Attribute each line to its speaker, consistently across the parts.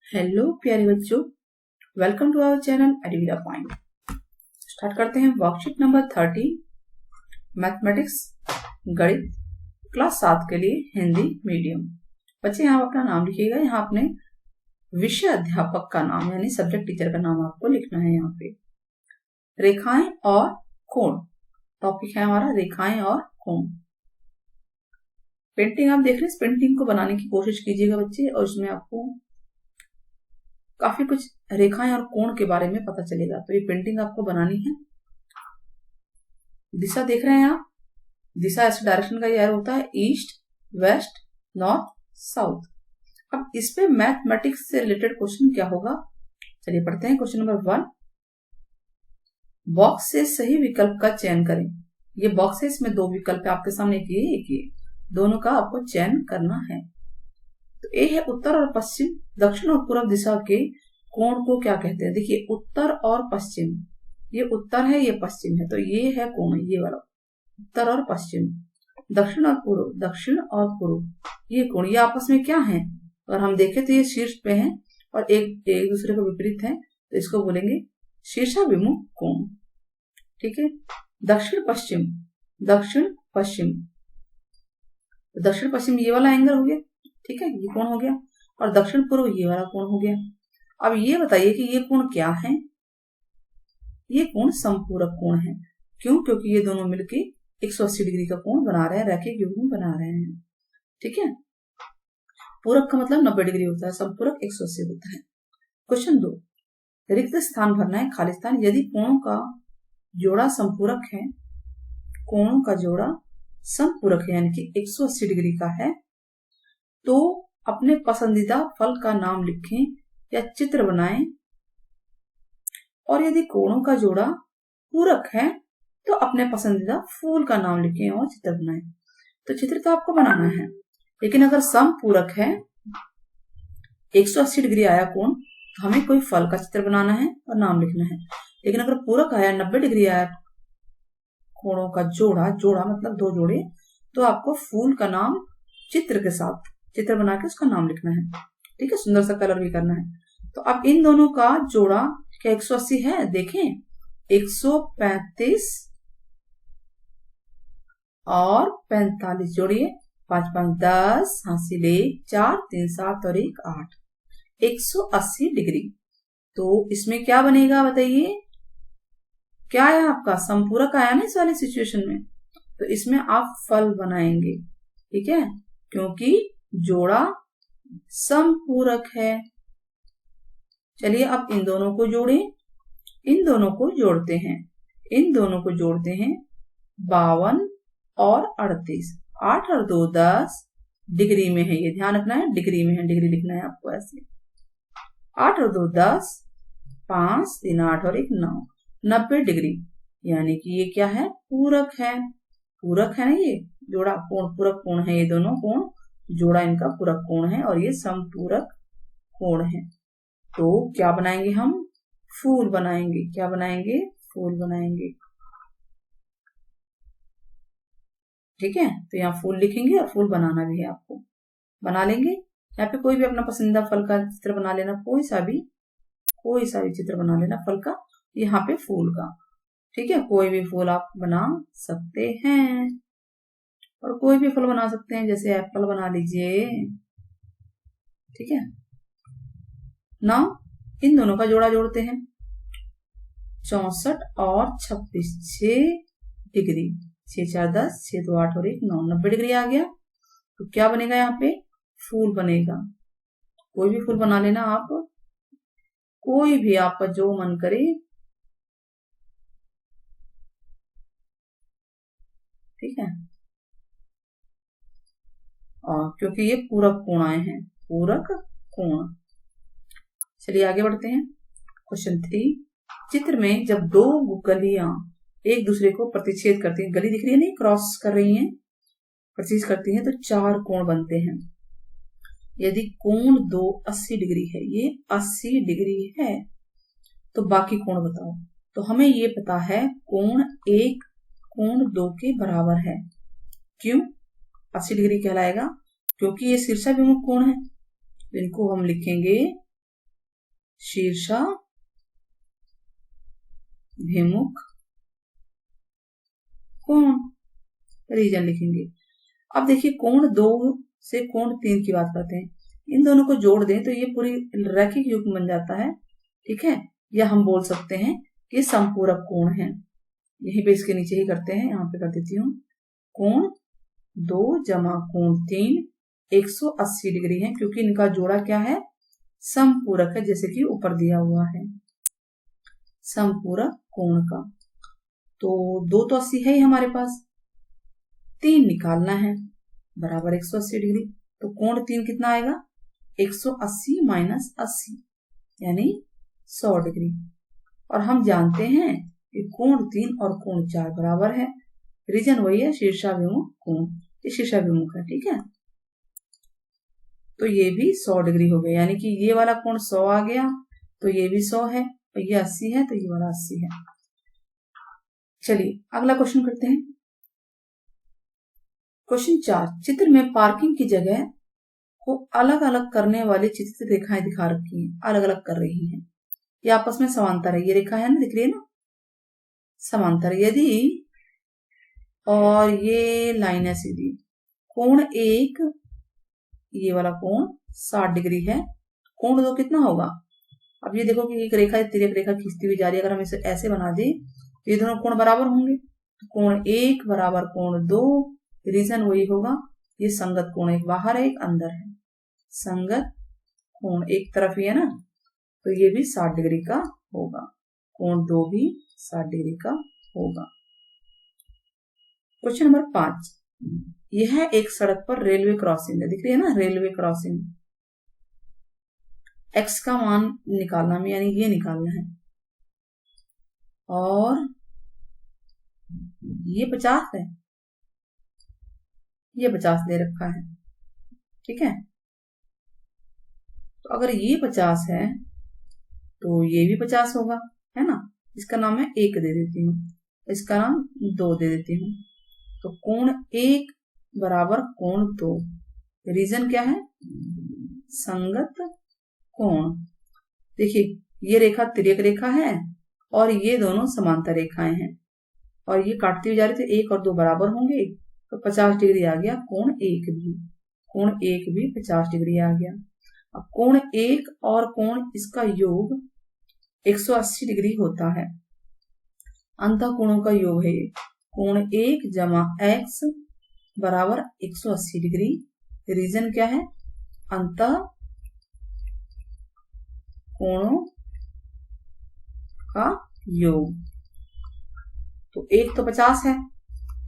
Speaker 1: Hello प्यारे बच्चों, welcome to our channel Edvilla point. Start करते हैं वर्कशीट नंबर 30 मैथमेटिक्स गणित क्लास 7 के लिए हिंदी मीडियम। बच्चे यहाँ अपना नाम लिखिएगा। यहाँ अपने विषय अध्यापक का नाम यानी सब्जेक्ट टीचर का नाम आपको लिखना है। यहाँ पे रेखाएं और कोण टॉपिक है हमारा, रेखाएं और कोण। पेंटिंग आप देख रहे हैं, इस पेंटिंग को बनाने की कोशिश कीजिएगा बच्चे, और इसमें आपको काफी कुछ रेखाएं और कोण के बारे में पता चलेगा। तो ये पेंटिंग आपको बनानी है। दिशा देख रहे हैं आप, दिशा ऐसे डायरेक्शन का एरो होता है, ईस्ट वेस्ट नॉर्थ साउथ। अब इस पे मैथमेटिक्स से रिलेटेड क्वेश्चन क्या होगा, चलिए पढ़ते हैं। क्वेश्चन नंबर 1, बॉक्स से सही विकल्प का चयन करें। ये बॉक्स है, इसमें दो विकल्प है आपके सामने, एक ये दोनों का आपको चयन करना है। तो ए है उत्तर और पश्चिम, दक्षिण और पूर्व दिशा के कोण को क्या कहते हैं। देखिए उत्तर और पश्चिम, ये उत्तर है ये पश्चिम है, तो ये है कोण, ये वाला उत्तर और पश्चिम। दक्षिण और पूर्व, दक्षिण और पूर्व ये कोण, ये आपस में क्या है, और हम देखें तो ये शीर्ष पे है और एक दूसरे को विपरीत है, तो इसको बोलेंगे शीर्षाभिमुख कोण। ठीक है। दक्षिण पश्चिम, दक्षिण पश्चिम, दक्षिण पश्चिम ये वाला एंगल हो गया, ठीक है, ये कोण हो गया, और दक्षिण पूर्व ये वाला कोण हो गया। अब ये बताइए कि ये कोण क्या है। ये कोण समपूरक कोण है। क्यों? क्योंकि ये दोनों मिलके 180 डिग्री का कोण बना रहे हैं, रैखिक युग्म बना रहे हैं। ठीक है। पूरक का मतलब 90 डिग्री होता है, समपूरक 180 होता है। क्वेश्चन 2, रिक्त स्थान भरना है, खाली स्थान। यदि कोणों का जोड़ा संपूरक है, कोणों का जोड़ा संपूरक है यानी कि 180 डिग्री का है, तो अपने पसंदीदा फल का नाम लिखें या चित्र बनाएं। और यदि कोणों का जोड़ा पूरक है तो अपने पसंदीदा फूल का नाम लिखें और चित्र बनाएं। तो चित्र तो आपको बनाना है, लेकिन अगर समपूरक है, 180 डिग्री आया कोण, तो हमें कोई फल का चित्र बनाना है और नाम लिखना है। लेकिन अगर पूरक आया, 90 डिग्री आया कोणों का जोड़ा, जोड़ा मतलब दो जोड़े, तो आपको फूल का नाम चित्र के साथ चित्र बना के उसका नाम लिखना है। ठीक है। सुंदर सा कलर भी करना है। तो अब इन दोनों का जोड़ा क्या 180 है, देखें 135 और 45 जोड़िए, 5 5 10, हासिल 1 4 3 7 और 1 8, 180 डिग्री। तो इसमें क्या बनेगा बताइए, क्या है आपका समपूरक आया ना इस वाली सिचुएशन में, तो इसमें आप फल बनाएंगे। ठीक है, क्योंकि जोड़ा समपूरक है। चलिए अब इन दोनों को जोड़ें, इन दोनों को जोड़ते हैं, इन दोनों को जोड़ते हैं। 52 और 38, 8 और 2 10 डिग्री में है, ये ध्यान रखना है, डिग्री में है, डिग्री लिखना है आपको ऐसे। 8 और 2 10, 5 3 8 और 1 9, 90 डिग्री, यानी कि ये क्या है, पूरक है। पूरक है ना, ये जोड़ा कोण पूरक कोण है, ये दोनों कोण जोड़ा इनका पूरक कोण है और ये समपूरक कोण है। तो क्या बनाएंगे हम, फूल बनाएंगे। क्या बनाएंगे, फूल बनाएंगे। ठीक है। तो यहाँ फूल लिखेंगे और फूल बनाना भी है आपको, बना लेंगे। यहाँ पे कोई भी अपना पसंदीदा फल का चित्र बना लेना, कोई सा भी चित्र बना लेना फल का, यहाँ पे फूल का। ठीक है, कोई भी फूल आप बना सकते हैं, और कोई भी फल बना सकते हैं, जैसे एप्पल बना लीजिए। ठीक है ना। इन दोनों का जोड़ा जोड़ते हैं, 64 और 26, 6 डिग्री, 6 4 10, 6 2 8 और 1 9, 90 डिग्री आ गया। तो क्या बनेगा, यहाँ पे फूल बनेगा। कोई भी फूल बना लेना आप, कोई भी आपका जो मन करे। ठीक है, और क्योंकि ये पूरक कोण आए हैं, पूरक कोण। चलिए आगे बढ़ते हैं। क्वेश्चन 3, चित्र में जब दो गलियां एक दूसरे को प्रतिच्छेद करती हैं, गली दिख रही है नहीं, क्रॉस कर रही हैं, प्रतिच्छेद करती हैं, तो 4 कोण बनते हैं। यदि कोण 2 80 डिग्री है, ये 80 डिग्री है, तो बाकी कोण बताओ। तो हमें ये पता है कोण 1 कोण 2 के बराबर है। क्यों 80 डिग्री कहलाएगा, क्योंकि ये शीर्षाभिमुख कोण है। इनको हम लिखेंगे शीर्षाभिमुख कोण, रीजन लिखेंगे। अब देखिए कोण 2 से कोण 3 की बात करते हैं। इन दोनों को जोड़ दें तो ये पूरी रैखिक युग्म बन जाता है, ठीक है। या हम बोल सकते हैं कि समपूरक कोण है। यहीं पे इसके नीचे ही करते हैं, यहाँ पे कर देती हूँ। कोण 2 जमा कोण 3 180 डिग्री है, क्योंकि इनका जोड़ा क्या है, समपूरक है, जैसे कि ऊपर दिया हुआ है समपूरक कोण का। तो 2 तो 80 है ही हमारे पास, 3 निकालना है बराबर 180 डिग्री। तो कोण 3 कितना आएगा, 180 माइनस 80 यानी 100 डिग्री। और हम जानते हैं कि कोण 3 और कोण 4 बराबर है। रीजन वही है, शीर्षाभिमुख कोण, ये शीर्षाभिमुख है, ठीक है। तो ये भी 100 डिग्री हो गया, यानी कि ये वाला कोण 100 आ गया, तो ये भी 100 है, और ये 80 है, तो ये वाला 80 है। चलिए अगला क्वेश्चन करते हैं। क्वेश्चन 4, चित्र में पार्किंग की जगह को अलग अलग करने वाली चित्रित रेखाएं दिखा रखी हैं, अलग अलग कर रही हैं। ये आपस में समांतर है, ये रेखा है ना, दिख रही है ना, समांतर। यदि और ये लाइन है सीधी, कोण 1, ये वाला कोण 60 डिग्री है, कोण 2 कितना होगा। अब ये देखो कि एक रेखा तिर्यक रेखा खींचती हुई जा रही है, अगर हम इसे ऐसे बना दें तो ये दोनों कोण बराबर होंगे। कोण 1 बराबर कोण 2, रीजन वही होगा, ये संगत कोण, एक बाहर है एक अंदर है, संगत कोण एक तरफ ही है ना, तो ये भी 60 डिग्री का होगा, कोण 2 भी 60 डिग्री का होगा। क्वेश्चन नंबर 5, यह एक सड़क पर रेलवे क्रॉसिंग है, दिख रही है ना रेलवे क्रॉसिंग। x का मान निकालना है, यानी ये निकालना है, और ये 50 है, ये 50 दे रखा है, ठीक है। तो अगर ये 50 है तो ये भी 50 होगा, है ना। इसका नाम मैं 1 दे देती हूँ, इसका नाम 2 दे देती हूँ। तो कोण 1 बराबर कोण 2, रीजन क्या है, संगत कोण। देखिए ये रेखा तिर्यक रेखा है और ये दोनों समांतर रेखाएं हैं, और ये काटती हुई जा रही थी, 1 और 2 बराबर होंगे, तो 50 डिग्री आ गया कोण 1 भी, कोण 1 भी 50 डिग्री आ गया। अब कोण 1 और कोण इसका योग 180 डिग्री होता है, अंतः कोणों का योग है ये। कोण 1 जमा x बराबर 180 डिग्री, रीजन क्या है, अंतः कोणों का योग। तो 1 तो 50 है,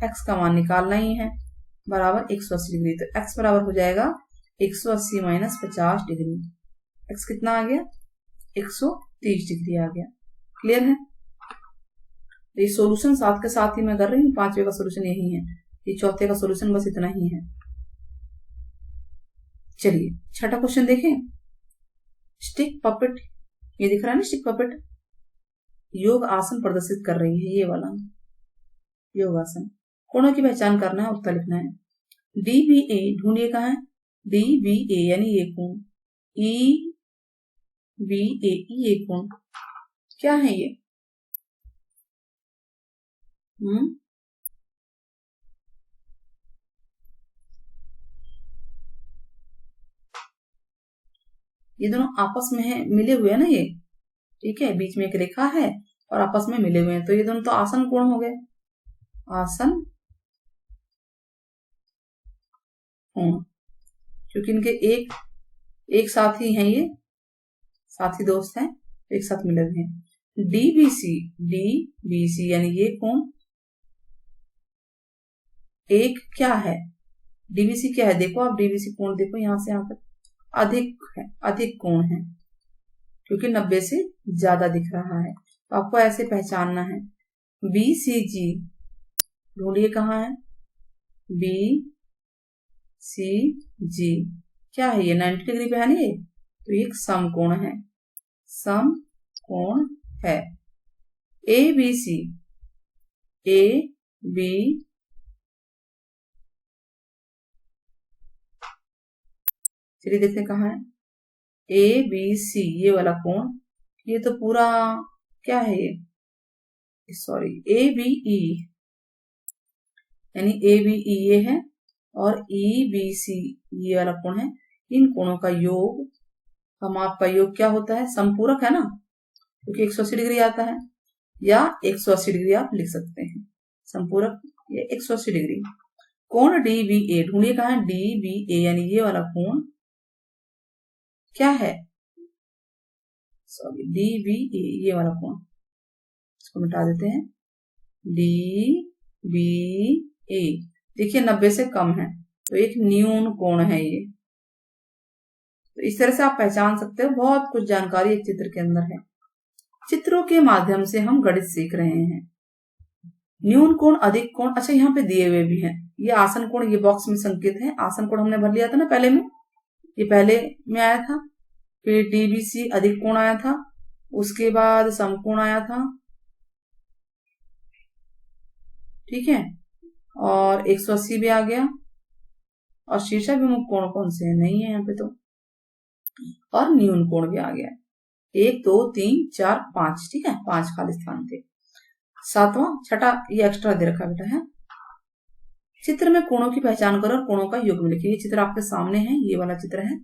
Speaker 1: x का मान निकालना ही है, बराबर 180 डिग्री। तो x बराबर हो जाएगा 180 माइनस 50 डिग्री, x कितना आ गया, 130 डिग्री आ गया। क्लियर है। ये सॉल्यूशन साथ के साथ ही मैं कर रही हूँ, 5वें का सॉल्यूशन यही है, ये चौथे का सॉल्यूशन बस इतना ही है। चलिए छठा क्वेश्चन देखें। स्टिक पपेट, ये दिख रहा है ना स्टिक पपेट, योग आसन प्रदर्शित कर रही है, ये वाला योग आसन। कोणों की पहचान करना है, उत्तर लिखना है। DBA ढूंढिए कहाँ है, DBA यानी ये कोण, EBA ये कोण क्या है ये, ये दोनों आपस में है, मिले हुए हैं ना ये, ठीक है, बीच में एक रेखा है और आपस में मिले हुए हैं, तो ये दोनों तो आसन कोण हो गए, आसन कोण, क्योंकि इनके एक साथ ही हैं, ये साथी दोस्त हैं, एक साथ मिले हुए हैं। DBC यानी ये कोण एक क्या है, DBC क्या है, देखो आप DBC कोण देखो, यहां से यहां तक अधिक है, अधिक कोण है, क्योंकि 90 से ज्यादा दिख रहा है, तो आपको ऐसे पहचानना है। BCG ढूंढिए कहाँ है, BCG क्या है, ये 90 डिग्री पे है ना ये, तो ये एक समकोण है, समकोण है। ABC चलिए देखते हैं कहाँ है, ए बी सी ये वाला कोण, ये तो पूरा क्या है ये, सॉरी ए बी ई, यानी ए बी ई ये है और ई बी सी ये वाला कोण है। इन कोणों का योग, हम आपका योग क्या होता है, समपूरक है ना, क्योंकि 180 डिग्री आता है, या 180 डिग्री आप लिख सकते हैं, समपूरक ये 180 डिग्री। कोण डी बी ए ढूंढिए कहा है, डी बी ए यानी ये वाला कोण क्या है, सॉरी डी बी ए ये वाला कोण, इसको मिटा देते हैं, डी बी ए देखिए 90 से कम है, तो एक न्यून कोण है ये। तो इस तरह से आप पहचान सकते हो, बहुत कुछ जानकारी एक चित्र के अंदर है। चित्रों के माध्यम से हम गणित सीख रहे हैं। न्यून कोण, अधिक कोण, अच्छा यहाँ पे दिए हुए भी हैं, ये आसन कोण, ये बॉक्स में संकेत है, आसन कोण हमने भर लिया था ना पहले में, ये पहले में आया था, फिर डीबीसी अधिक कोण आया था, उसके बाद समकोण आया था, ठीक है, और 180 भी आ गया, और शीर्षाभिमुख कोण कौन से है, नहीं है यहाँ पे तो, और न्यून कोण भी आ गया, 1 2 3 4 5, ठीक है, 5 खाली स्थान थे। सातवां छठा ये एक्स्ट्रा दे रखा बेटा है। चित्र में कोणों की पहचान करो और कोणों का युग्म लिखिए। ये चित्र आपके सामने है, ये वाला चित्र है।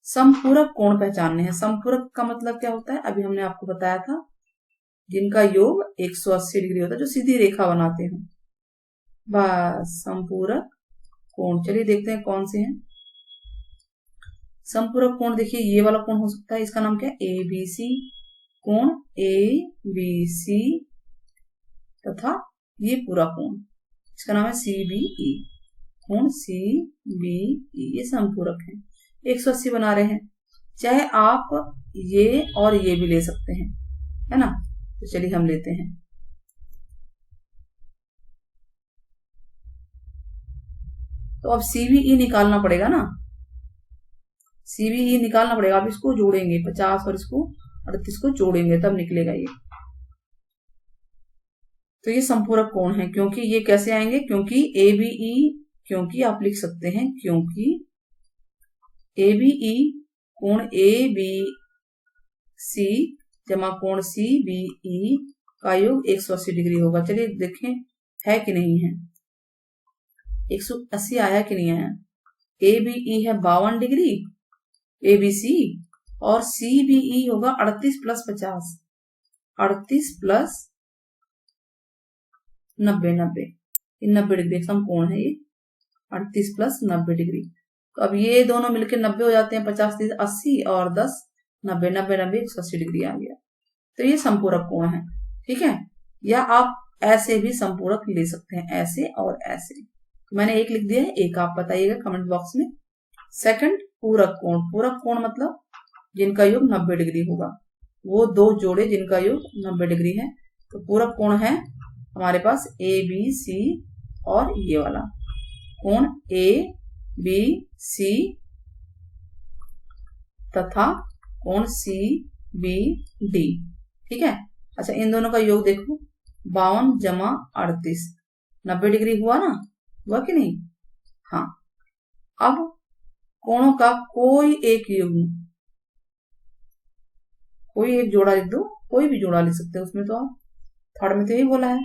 Speaker 1: समपूरक कोण पहचानने हैं। समपूरक का मतलब क्या होता है, अभी हमने आपको बताया था, जिनका योग 180 डिग्री होता है, जो सीधी रेखा बनाते हैं, बस समपूरक कोण। चलिए देखते हैं कौन से हैं समपूरक कोण। देखिए ये वाला कोण हो सकता है, इसका नाम क्या है, ए बी सी कोण, ए बी सी, तथा ये पूरा कोण, इसका नाम है सी बी ई, कोण सी बी ई, ये समपूरक है। 180 बना रहे हैं, चाहे आप ये और ये भी ले सकते हैं, है ना, तो चलिए हम लेते हैं। तो अब CBE निकालना पड़ेगा ना, CBE निकालना पड़ेगा। आप इसको जोड़ेंगे 50 और इसको 38 को जोड़ेंगे तब निकलेगा ये। तो ये समपूरक कोण है, क्योंकि ये कैसे आएंगे, क्योंकि ABE, क्योंकि आप लिख सकते हैं, क्योंकि ABE कोण ABC जमा कोण CBE का योग 180 डिग्री होगा। चलिए देखें है कि नहीं है, 180 आया कि नहीं आया। ABE है 52 डिग्री ABC, और CBE होगा 38 प्लस 50, 38 प्लस 90, 90 डिग्री समकोण है ये, 38 प्लस 90 डिग्री। तो अब ये दोनों मिलकर 90 हो जाते हैं, 50 30 80 और 10 90, 90 90 180 डिग्री आ गया। तो ये समपूरक कोण है, ठीक है। या आप ऐसे भी समपूरक ले सकते हैं, ऐसे और ऐसे। मैंने एक लिख दिया है, एक आप बताइएगा कमेंट बॉक्स में। सेकंड पूरक कोण। पूरक कोण मतलब जिनका योग 90 डिग्री होगा, वो दो जोड़े जिनका योग 90 डिग्री है। तो पूरक कोण है हमारे पास ABC और ये वाला कोण ABC तथा कोण CBD, ठीक है। अच्छा इन दोनों का योग देखो, 52 जमा 38, 90 डिग्री हुआ ना, हुआ कि नहीं। हाँ, अब कोणों का कोई एक युग्म, कोई एक जोड़ा लिख दो, कोई भी जोड़ा लिख सकते हो उसमें। तो आप थर्ड में तो यही बोला है,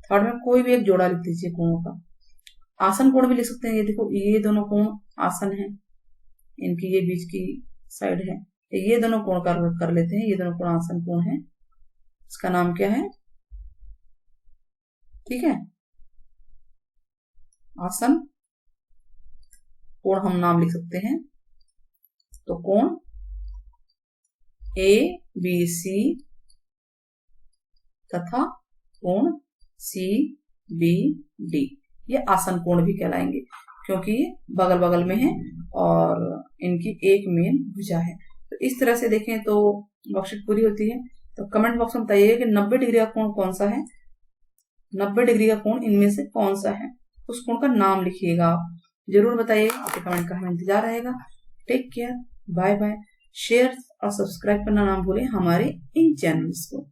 Speaker 1: थर्ड में कोई भी एक जोड़ा लिख दीजिए कोणों का। आसन कोण भी लिख सकते हैं, ये देखो ये दोनों कोण आसन है, इनकी ये बीच की साइड है, ये दोनों कोण कर लेते हैं, ये दोनों कोण आसन कोण है, इसका नाम क्या है, ठीक है, आसन कोण हम नाम लिख सकते हैं। तो कोण ABC तथा कोण CBD, ये आसन कोण भी कहलाएंगे, क्योंकि ये बगल बगल में है और इनकी एक मेन भुजा है। तो इस तरह से देखें तो वर्कशीट पूरी होती है। तो कमेंट बॉक्स में बताइए कि 90 डिग्री का कोण कौन सा है, 90 डिग्री का कोण इनमें से कौन सा है, उस कोण का नाम लिखिएगा आप, जरूर बताइएगा, आपके कमेंट का हमें इंतजार रहेगा। Take care, bye bye. Share और सब्सक्राइब करना ना भूलें हमारे इन चैनल्स को।